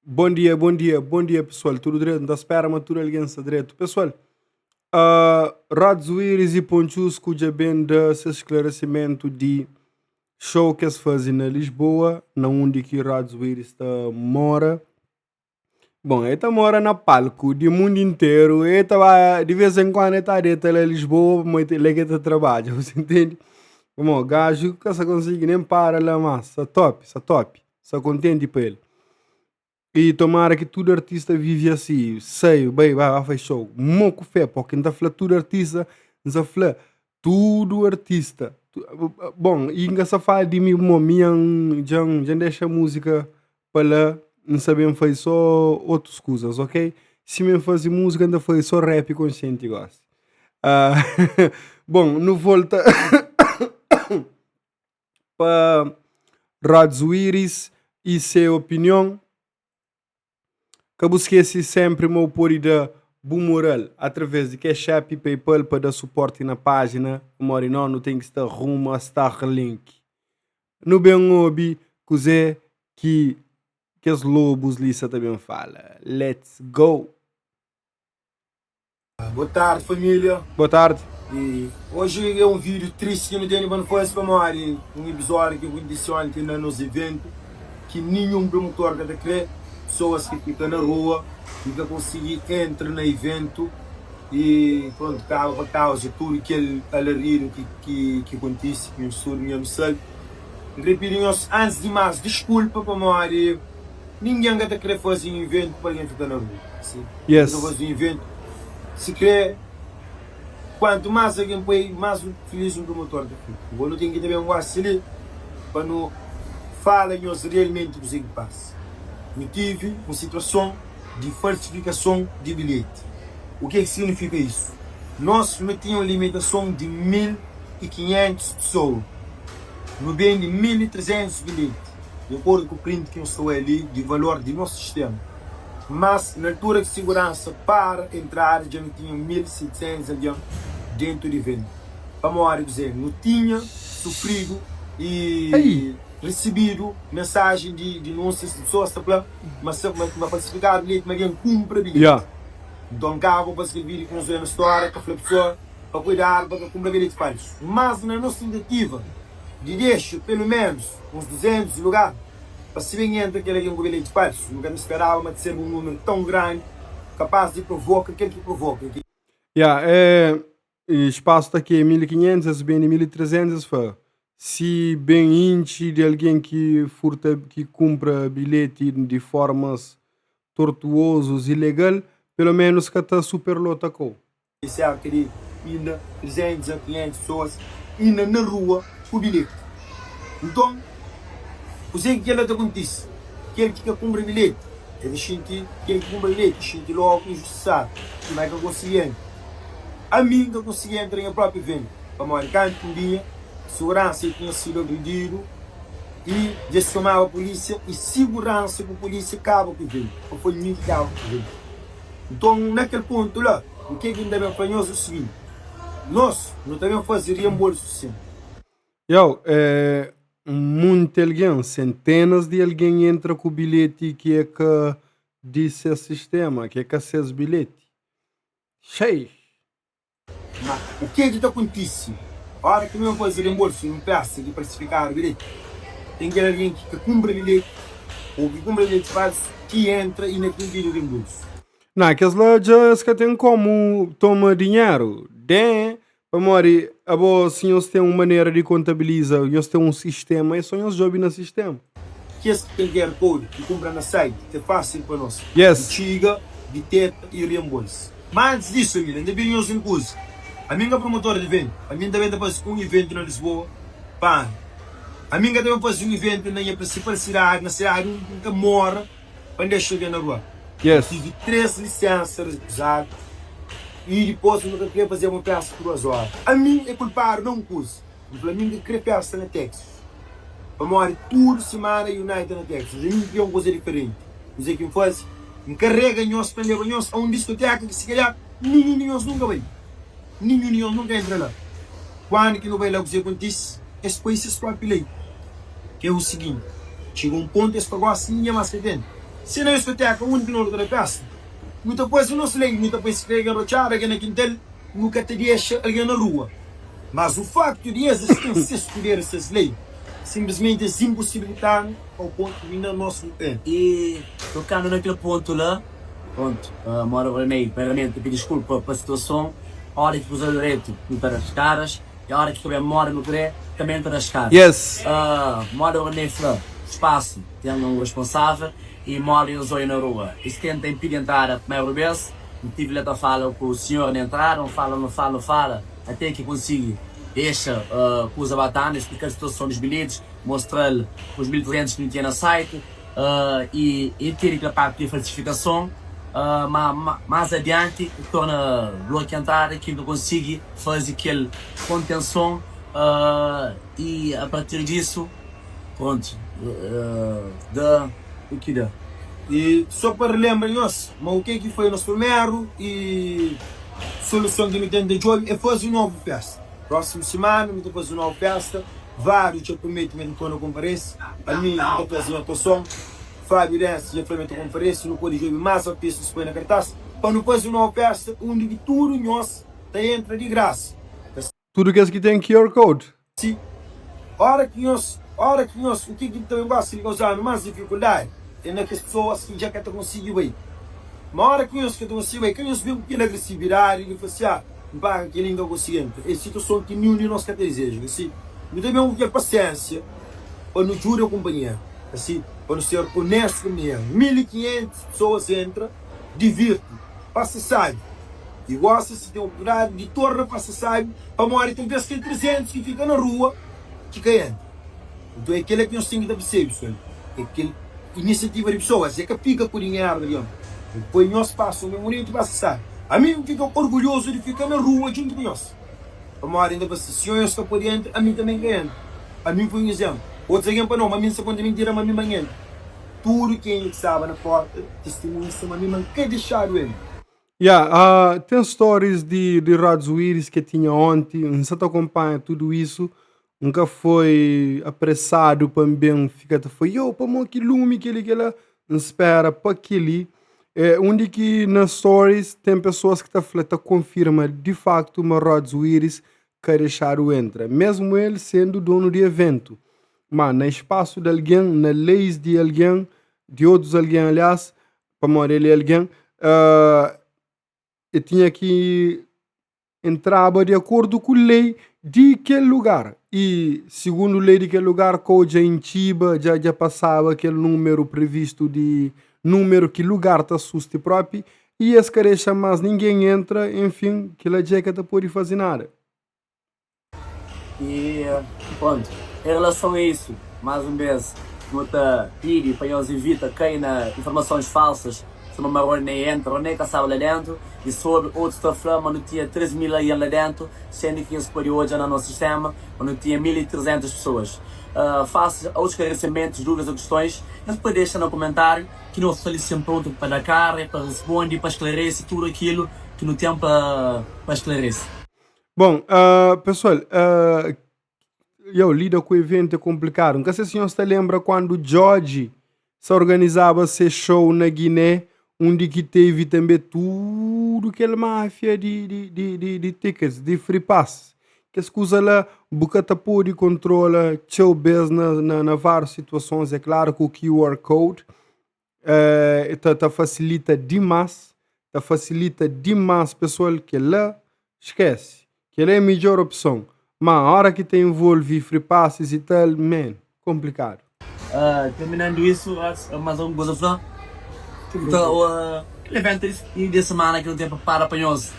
Bom dia, pessoal. Tudo direito? Da espera, mas tudo alguém está direito. Pessoal, Radzuiris e Ponchus, cuja bem desse esclarecimento de show que se faz na Lisboa, na onde que Radzuiris está mora. Bom, ele mora na palco do mundo inteiro. Ele tá, de vez em quando ele está dentro de Lisboa, mas ele que trabalha, você entende? Bom, gajo que você consegue nem para lá, mas está top, está top. Está contente para ele. E tomara que todo artista vive assim, sei, bem, vai fazer show. Moco fé, porque não fala tudo artista, não fala tudo artista. Bom, e ainda se fala de mim, já deixa a música para lá, não sabemos fazer só outras coisas, ok? Se me fazer música, ainda faz só rap consciente, gosto. Ah, bom, no volta para Radzuiris e sua opinião. Que eu esqueci sempre o meu apoio da Bumoral através de Cash App e PayPal para dar suporte na página. Não tem que estar rumo a Starlink. No bem obi, cozé que os lobos lisa também fala. Let's go! Boa tarde, família. Boa tarde. E hoje é um vídeo triste que não tem para fazer para morrer. Um episódio que aconteceu ontem nos eventos que nenhum promotor quer crer. Pessoas que ficam na rua e que conseguem entrar no evento e pronto, por causa de tudo aquele alarido que acontece, que eu sou não sei. Repito, antes de mais, desculpa para morrer. Ninguém quer querer fazer um evento para alguém ficar na rua. Sim. Yes. Fazer um evento. Se quer, quanto mais alguém põe, mais feliz um promotor daqui. Eu não tenho que também um ali para não falar realmente o que passa. Eu tive uma situação de falsificação de bilhete. O que significa isso? Nós não tínhamos limitação de 1.500 pessoas. No bem de 1.300 bilhetes. De acordo com o print que eu estou ali, de valor do nosso sistema. Mas na altura de segurança para entrar já não tinha 1.700 ali dentro do evento. Vamos dizer, não tinha sofrido e recebido mensagem de denúncias de pessoas mas para falsificar o bilhete, mas alguém cumpre bilhete. Yeah. Então cá vou fazer vídeo que nós vemos na história, que a pessoa para cuidar, para cumprir bilhete falso. Mas na nossa tentativa de deixar pelo menos uns 200 lugares para se bem entre aquele com bilhete falso, nunca me esperava mas ser um número tão grande, capaz de provocar aquele que provoca. Yeah, espaço está aqui 1.500, se bem 1.300, se bem índice de alguém que furta, que compra bilhete de formas tortuosas e ilegal, pelo menos que está super lotado. Esse é aquele ainda 300 a 500 pessoas ainda na rua com o bilhete. Então, o que ela acontece? Aquele que compra bilhete, ele sente, aquele que compra bilhete, sente logo injustiçado, que não é que eu consegui. A mim que eu consegui entrar em próprio evento, para marcar um dia, segurança tinha sido agredido e já se chamava a polícia e segurança com a polícia acaba com o evento, ou foi muito que acaba com o evento. Então, naquele ponto lá, o que ainda bem apanhou é o seguinte: nós não devemos fazer reembolso sempre. Muito alguém, centenas de alguém entra com o bilhete que é que disse o sistema, que é que acessa bilhete. Cheio. Mas o que está acontecendo? A hora que não fazer reembolso, não peça de falsificar o bilhete, tem que ter alguém que cumpre o bilhete ou que cumpre o bilhete falso que entra e não tem o reembolso. Não, aquelas lojas que tem como toma dinheiro. Amore, se eles têm uma maneira de contabilizar, eles têm um sistema, e só eles jogam no sistema. Que esse que tem QR Code que compra na site, é fácil para nós. Yes. De chega, de teta e reembolso. Mas antes disso, ainda bem uma coisa. A minha promotora de evento, a minha também faz um evento na Lisboa, pá. A minha também faz um evento na principal cidade, na cidade que mora, para deixar na rua. Yes. Tive 3 licenças recusadas e depois eu não queria fazer uma peça por 2 horas. A mim é culpado, não curso. A mim queria peça na Texas. Para morar tudo semana United na Texas. A mim queria uma coisa diferente. Não sei o que me faz. Me carrega nós para levar nós a um discoteca que se calhar nenhum de nós nunca vai. Nenhum de nós nunca entra lá. Quando que não vai lá o que acontece? Esse país é próprio lei. Que é o seguinte. Chega um ponto, esse pagou assim e é mais que dentro. Se não escutar um de nós da festa, muita coisa não se lembra, muita coisa se crê que rochada, que na quintal, nunca te deixa alguém na rua. Mas o facto de existência escolher essas leis, simplesmente é impossibilitar ao ponto de ainda nosso tempo. E tocando naquele ponto lá, pronto, mora o Renei, primeiramente pedir desculpa pela situação, a hora que usa direito, não para as caras, e a hora que estiver mora no Coré, também para as caras. Yes. Mora o Renei Flá, espaço, tem um responsável, e mora em zona na rua. Isso tenta impedir entrar a primeira vez, tive lá a falar com o senhor não entrar, não fala, até que consiga deixa com os avatares, explicar a situação dos bilhetes, mostrar-lhe os bilhetes que não tinha no site e ter aquela parte de falsificação. Mais adiante, torna bloco entrar, que não consiga fazer aquela contenção e a partir disso, pronto, o que dá. E só para relembrar-nos, mas o que foi o nosso primeiro e solução de 88 é fazer uma nova festa. Próxima semana, vamos fazer uma nova festa. Vários já prometem quando eu compareço. A mim, vou fazer uma atuação. Fábio Rense já foi a conferência. Não pode jogar mais a peça se põe na cartaz. Para não fazer uma nova festa, onde tudo nós entra de graça. Tudo que tem QR Code. Sim. Hora que nós, o que também vai se causar mais dificuldade é nas pessoas que já conseguiu aí. Uma hora que nós conseguimos aí, que nós vimos que agressividade, que fosse para que ele ainda consiga. É situação que nenhum de nós quer deseja. Assim, nós devemos ter paciência para nos jurar a companhia. Assim, para nos ser honesto mesmo. 1.500 pessoas entram, divirtem, passa sabe. E gosta se tem a oportunidade de torna passa sabe, para uma hora tem vezes que tem 300 que fica na rua, que caem. Então é aquele que nós temos que perceber, pessoal. É aquele iniciativa de pessoas, é que fica com dinheiro, digamos. Depois nós passamos, o momento passa sabe. A mim fica orgulhoso de ficar na rua junto com nós. A maior ainda você, se eu estou por dentro, a mim também ganhando. A mim foi um exemplo. Outros exemplo não, a mim se pode mentir, a mim ganhando. Tudo quem estava na porta, testemunha, a mim não quer deixar ele. Tem stories de Radzoiris que tinha ontem, não se acompanha tudo isso, nunca foi apressado para bem ficar, foi para mim que lume que ele espera para aquele. Onde que nas stories tem pessoas que confirma de facto uma Radzoiris que deixar o entra, mesmo ele sendo dono de evento, mas no espaço de alguém, na leis de alguém, de outros alguém, aliás, para morrer ele alguém, e tinha que entrar de acordo com a lei de aquele lugar, e segundo a lei de aquele lugar, que já em Chiba já passava aquele número previsto de número que lugar está susto próprio e as carecha mas ninguém entra, enfim, que a jeca não pode fazer nada. E pronto, em relação a isso, mais uma vez, muita pedi para eles evitar cair nas informações falsas sobre o Marrone nem entra, ou nem caçava lá dentro, e sobre outro stuff lá, mas não tinha 3.000 aí lá dentro, sendo que esse período já no nosso sistema, mas não tinha 1.300 pessoas. Faço outros esclarecimentos, dúvidas ou questões, mas depois deixa no comentário que nós estamos sempre pronto para dar cara, para responder, para esclarecer tudo aquilo que não tem para esclarecer. Bom, pessoal, eu lido com o evento é complicado. Não sei se o senhor se lembra quando o George se organizava esse show na Guiné, onde que teve também tudo aquela máfia de tickets, de free pass. Que as coisas lá, bocata pode controla, tchau bez na várias situações. É claro que o QR Code facilita demais, pessoal, que lá esquece, que lá é a melhor opção. Mas a hora que te envolve free passes e tal, man, complicado. Terminando isso, mais alguma coisa a falar? Então, aquele evento de semana que não tem para nós.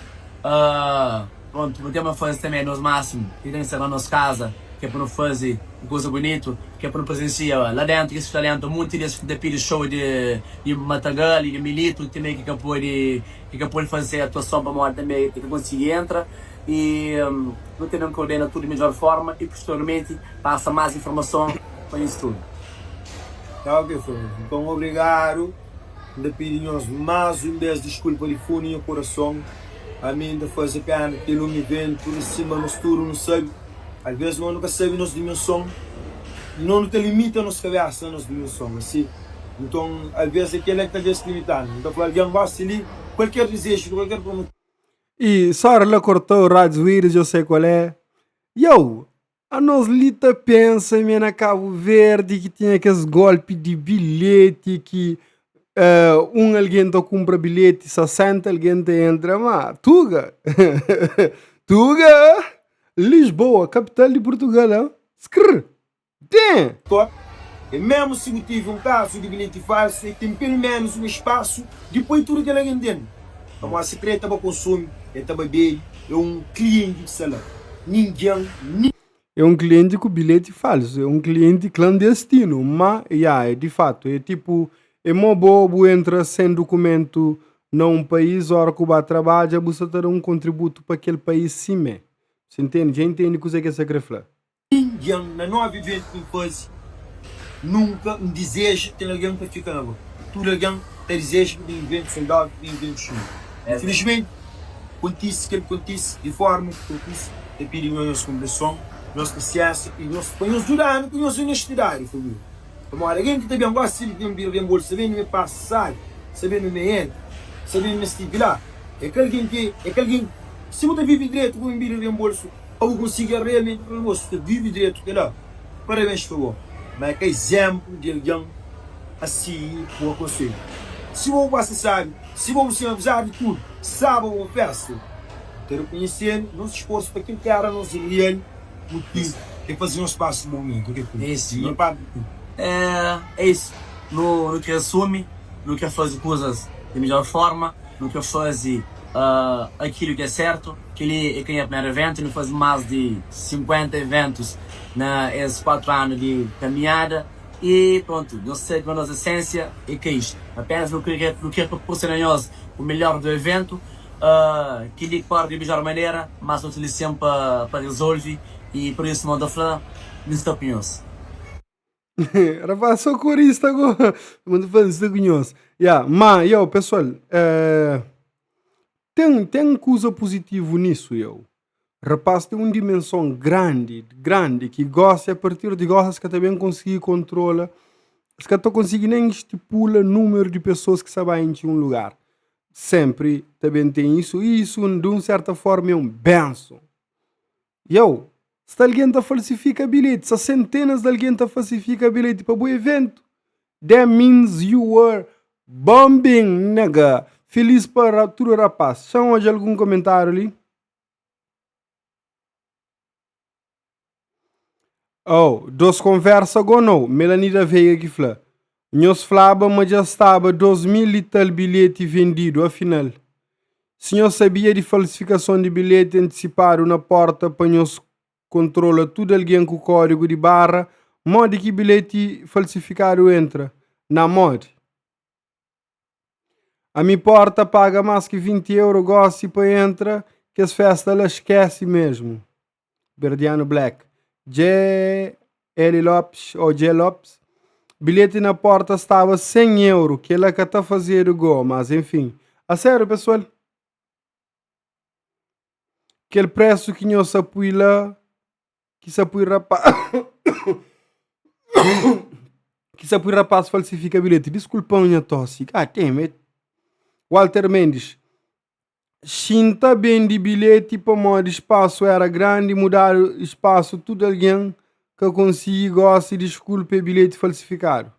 Pronto, vou ter uma fase também nos máximos, que tem que ser na nossa casa, que é para não fazer uma coisa bonita, que é para não presenciar lá dentro, que esse talento, muito desses que pede show de Matagal e de Milito, também que pode fazer a atuação para morte também, que conseguir entrar. E não tem que coordenar tudo de melhor forma e posteriormente passa mais informação para isso tudo. Tá ok, foi. Então, obrigado. Ainda pedimos mais uma vez desculpa de fundo e coração. A mim ainda faz a pena ter um evento por cima, nós tudo não sabe. Às vezes nós nunca sabemos a nossa dimensão. Não te limita a nossa cabeça, a nossa dimensão. Assim, Então, às vezes, aquele é que está limitado. Então, alguém gosta ali, qualquer desejo, qualquer promoção. E só ela cortou o rádio Íris, eu sei qual é. Yo, a nós lita pensa na Cabo Verde que tinha aqueles golpes de bilhete que alguém te compra bilhete, 60 alguém te entra, mas Tuga, Tuga, Lisboa, capital de Portugal, hein? Skrr, tem. E mesmo se eu tive um caso de bilhete falso, tem pelo menos um espaço depois tudo que ela entende. Então a secreta para consumo, é beber, é um cliente de salão. Ninguém. É um cliente com bilhete falso, é um cliente clandestino, mas é de fato, é tipo, é mó bobo, entra sem documento num país, a hora que vai trabalhar, você terá um contributo para aquele país sim. Você entende? Já entende o que é essa grefla? Ninguém, na nova vivente que faz, nunca um desejo tem alguém para ficar na boca. Tudo alguém tem desejo de invento soldado, de invento chumbo. Infelizmente, acontece que acontece de forma que acontece, é pedir a nossa compreensão, nossa ciência e nosso durante com nossa honestidade, família. Como alguém que também gosta de vir reembolso, sabendo me passar, sabendo me entra, sabendo me estipular, é aquele se você vive direito com um reembolso, ou consiga realmente o você vive direito que lá, parabéns por você. Mas é que exemplo de alguém assim, o aconselho. Se você sabe, se você apesar de tudo, sabe o que peço, ter conhecendo, não se esforço para aquilo que era não se real, motivo, é fazer um espaço no momento. Isso. É isso. No que assume, no que faz coisas da melhor forma, no que faz aquilo que é certo, que ele é quem é o primeiro evento, não faz mais de 50 eventos nesses 4 anos de caminhada. E pronto, não sei qual é a nossa essência e que é isto. Apenas no que proporciona-nos o melhor do evento, que lhe pode de melhor maneira, mas utiliza sempre para resolver e por isso manda falar, não está opiniões. Rapaz, sou corista agora. Manda fazer isso conheço. Mas, pessoal, tem coisa positiva nisso, Rapaz, tem uma dimensão grande, que gosta, a partir de gostas que também conseguir controlar, se que tu conseguir nem estipula o número de pessoas que sabem em um lugar. Sempre também tem isso, e isso de uma certa forma é um benção. Se alguém está falsifica bilhete, se centenas de alguém está falsifica bilhete para o evento, that means you were bombing, nega. Feliz para tudo, rapaz. Chama de algum comentário ali? Dos conversa agora não. Melanida veio aqui falar. Nós falava, mas já estava 2.000 e tal bilhete vendido, afinal. Senhor sabia de falsificação de bilhete antecipado na porta para nós controla tudo alguém com código de barra, modo que bilhete falsificado entra. Na mod. A minha porta paga mais que 20 euros, gosta para entra, que as festas ela esquece mesmo. Berdiano Black. J. L. Lopes, ou J. Lopes. Bilhete na porta estava 100 euros, que ela que está fazendo go, mas enfim. A sério, pessoal. Aquele preço que nós apoia lá, que se apoia rapaz. Que se apoia rapaz falsifica bilhete. Desculpa a minha tosse. Tem. Walter Mendes. Chinta bem de bilhete para modo espaço era grande, mudar o espaço, tudo alguém que consiga gosta e desculpe bilhete falsificado.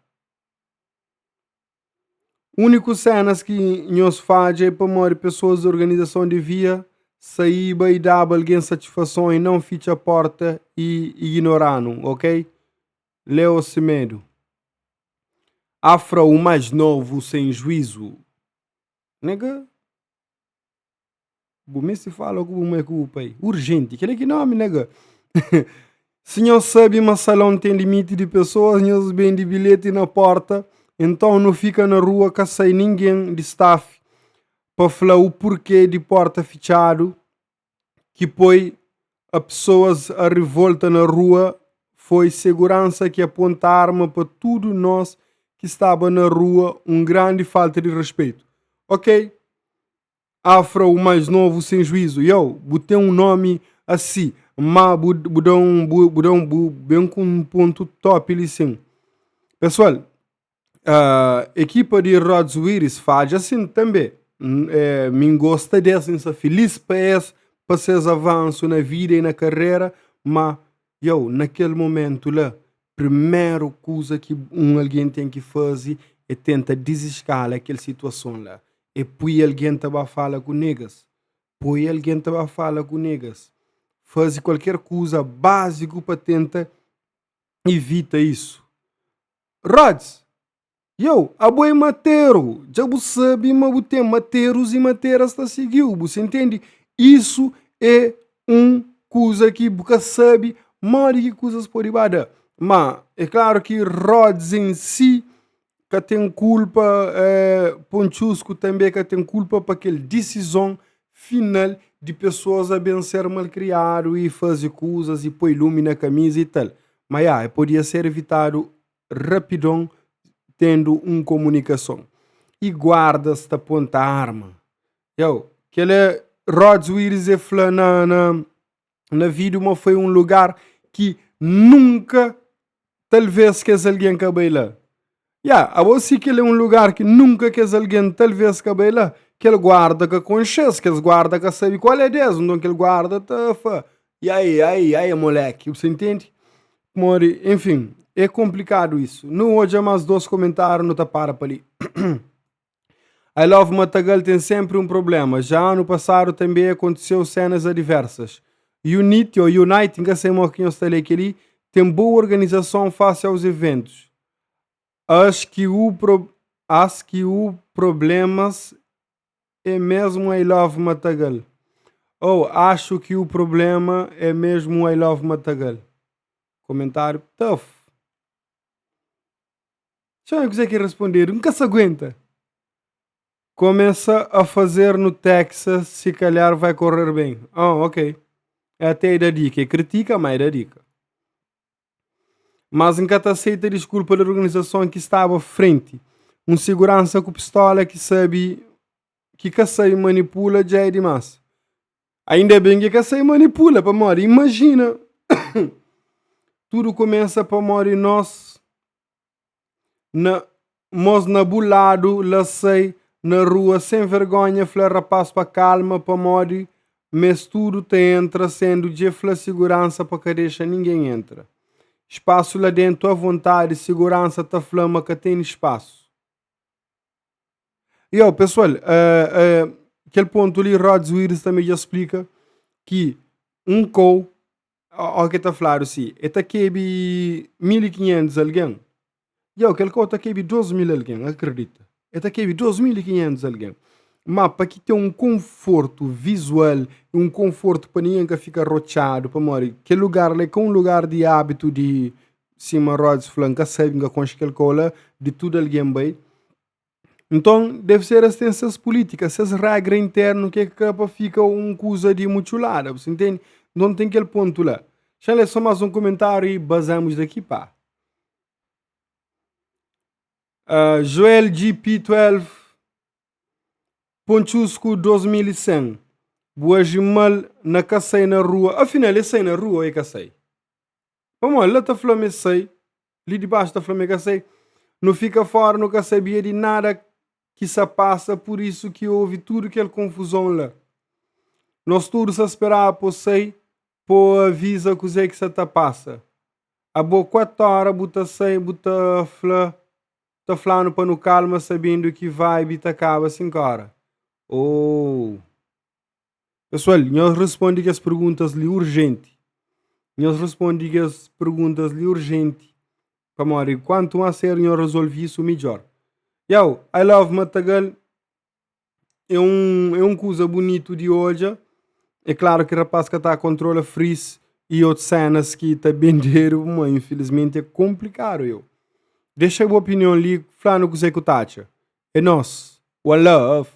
Único cenas que nós faz é para modo pessoas da organização devia sair e dar alguém satisfação e não ficha a porta e ignorando, ok? Leo Semedo. Afro, o mais novo, sem juízo. Nega. Bom, se fala como é que o pai. Urgente. Que nome, nega? Senhor sabe, mas salão tem limite de pessoas, nós bem de bilhete na porta, então não fica na rua que sai ninguém de staff para falar o porquê de porta fechado, que põe a pessoas a revolta na rua, foi segurança que aponta a arma para tudo nós que estava na rua, grande falta de respeito. Ok? Afro, o mais novo, sem juízo. Botei um nome assim, mas bem com um ponto top ali sim. Pessoal, a equipa de Rod Willis faz assim também. Me gosta dessa, sou feliz para vocês avançam na vida e na carreira, mas naquele momento lá, primeira coisa que alguém tem que fazer é tentar desescalar aquela situação lá. E põe alguém para falar com negas. Fazer qualquer coisa básica para tentar evitar isso. Rods, a boi mateiro, já você sabe, mas tem mateiros e mateiras está seguiu, você entende? Isso é coisa que você sabe, mais que coisas por ibada. Mas é claro que Rods em si, que tem culpa, Ponchusco também que tem culpa para aquela decisão final de pessoas a bem ser malcriado e fazer coisas e pôr lume na camisa e tal. Mas podia ser evitado rapidão tendo comunicação. E guardas da ponta arma. Aquele Rod Willis na vídeo, mas foi lugar que nunca, talvez, quer alguém cabe lá. A você que é lugar que nunca quer alguém, talvez, cabe lá. Que ele guarda que consciência, que ele guarda que sabe qual é Deus, então que ele guarda tafa. E aí, moleque, você entende? Mori, enfim, é complicado isso. Não hoje mais 2 comentários no tapara para ali. I Love Matagal tem sempre problema. Já no passado também aconteceu cenas adversas. Unity, nunca sei mais quem está ali, tem boa organização face aos eventos. Acho que o problemas é mesmo I Love Matagal. Acho que o problema é mesmo I Love Matagal. Comentário tough. Se eu quiser responder, nunca se aguenta. Começa a fazer no Texas, se calhar vai correr bem. Ok. É até aí da dica. Critica, mas é da dica. Mas nunca aceita desculpa da organização que estava à frente. Segurança com pistola que sabe que Kassai manipula já é demais. Ainda bem que Kassai manipula para morrer. Imagina. Tudo começa para morrer nós na bulado, lacei na rua sem vergonha, fla rapaz para calma para morrer, mas tudo te entra sendo de fla segurança para que deixa ninguém entra. Espaço lá dentro à vontade, segurança ta flama que tem espaço. E pessoal, aquele ponto ali, Rod Willis também já explica que que está falando assim, é que 1.500 alguém. Aquele cou está que 2.000 alguém, acredita. É que 2.500 alguém. Mas para que tenha conforto visual, conforto para ninguém que fica rochado, para morrer. Que lugar é com lugar de hábito de cima rods flanca, sabe que com aquele cola de tudo alguém bem. Então, deve ser as tensões políticas, essas regras internas que fica coisa de muito lado, você entende? Não tem aquele ponto lá. Já é só mais comentário e basamos daqui, pá. Joel GP12 Ponchusco 2100 Boajimal na Kassai na rua. Afinal, ele sai na rua ou é Kassai? Vamos lá, tá falando sei. Ali debaixo tá falando Kassai. Não fica fora, nunca sabia de nada que se passa, por isso que houve tudo aquela confusão lá. Nós todos esperávamos por sei, por avisa que que se passa. A boa 4 horas, buta sei, buta flá. Tá falando para no calma, sabendo que vai e acaba 5 horas. Pessoal, nós respondemos as perguntas ali urgente. Para morrer. Quanto mais ser nós resolver isso, melhor. I Love Matagal é coisa bonito de hoje. É claro que o rapaz que está a controla freeze e outras cenas que está venderam, mas infelizmente é complicado. Deixa a opinião ali, falando com o Tacha. É nós. One love.